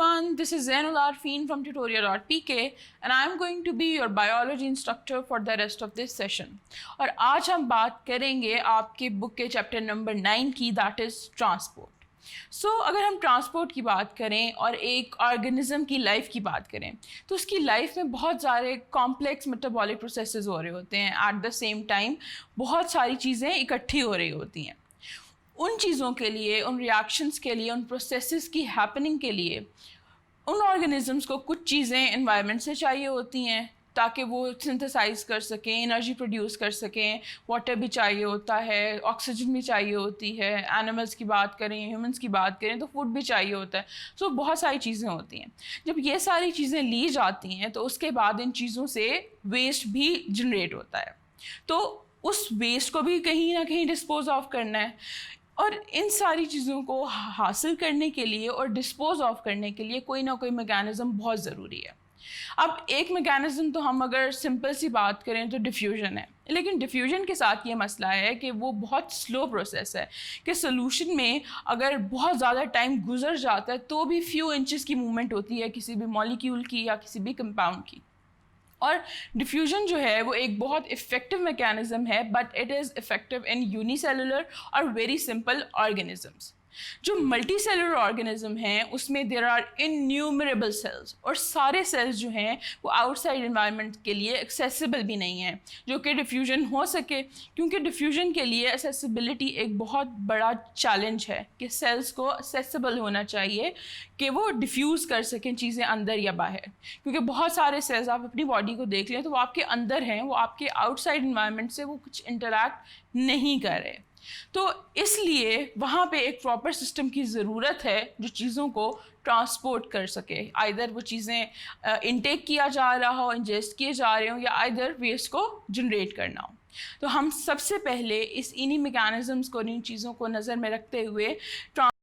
everyone, this is Zainul Arfeen from tutorial.pk and I am going to be your biology instructor for the rest of this session. اور آج ہم بات کریں گے آپ کے بک کے چیپٹر نمبر 9 کی, that is transport. اگر ہم ٹرانسپورٹ کی بات کریں اور ایک آرگنزم کی لائف کی بات کریں تو اس کی لائف میں بہت سارے کمپلیکس میٹابولک پروسیسز ہو رہے ہوتے ہیں. ایٹ دا سیم ٹائم بہت ساری چیزیں اکٹھی ہو رہی ہوتی ہیں. ان چیزوں کے لیے, ان ریاکشنز کے لیے, ان پروسیسز کی ہیپننگ کے لیے ان آرگنزمس کو کچھ چیزیں انوائرمنٹ سے چاہیے ہوتی ہیں تاکہ وہ سنتھسائز کر سکیں, انرجی پروڈیوس کر سکیں. واٹر بھی چاہیے ہوتا ہے, آکسیجن بھی چاہیے ہوتی ہے. اینیملس کی بات کریں, ہیومنس کی بات کریں تو فوڈ بھی چاہیے ہوتا ہے. بہت ساری چیزیں ہوتی ہیں. جب یہ ساری چیزیں لی جاتی ہیں تو اس کے بعد ان چیزوں سے ویسٹ بھی جنریٹ ہوتا ہے. تو اس ویسٹ کو بھی کہیں نہ کہیں ڈسپوز آف کرنا ہے. اور ان ساری چیزوں کو حاصل کرنے کے لیے اور ڈسپوز آف کرنے کے لیے کوئی نہ کوئی میکینزم بہت ضروری ہے. اب ایک میکینزم تو ہم اگر سمپل سی بات کریں تو ڈیفیوژن ہے, لیکن ڈیفیوژن کے ساتھ یہ مسئلہ ہے کہ وہ بہت سلو پروسیس ہے کہ سولوشن میں اگر بہت زیادہ ٹائم گزر جاتا ہے تو بھی فیو انچز کی موومنٹ ہوتی ہے کسی بھی مالیکیول کی یا کسی بھی کمپاؤنڈ کی. اور ڈیفیوژن جو ہے وہ ایک بہت افیکٹو میکینزم ہے, but it is effective in uni cellular اور ویری سمپل آرگنزمس. جو ملٹی سیلولر آرگنزم ہیں اس میں دیر آر انیومریبل سیلز, اور سارے سیلز جو ہیں وہ آؤٹ سائڈ انوائرمنٹ کے لیے ایکسیسیبل بھی نہیں ہیں جو کہ ڈیفیوژن ہو سکے, کیونکہ ڈیفیوژن کے لیے ایکسیسیبلٹی ایک بہت بڑا چیلنج ہے کہ سیلز کو ایکسیسیبل ہونا چاہیے کہ وہ ڈیفیوز کر سکیں چیزیں اندر یا باہر. کیونکہ بہت سارے سیلز آپ اپنی باڈی کو دیکھ لیں تو وہ آپ کے اندر ہیں, وہ آپ کے آؤٹ سائڈ انوائرمنٹ سے وہ کچھ انٹریکٹ نہیں کر رہے. تو اس لیے وہاں پہ ایک پراپر سسٹم کی ضرورت ہے جو چیزوں کو ٹرانسپورٹ کر سکے. آئیدر وہ چیزیں انٹیک کیا جا رہا ہو, انجسٹ کیے جا رہے ہوں, یا آئیدر ویسٹ کو جنریٹ کرنا ہو. تو ہم سب سے پہلے انہی میکینزمس کو, ان چیزوں کو نظر میں رکھتے ہوئے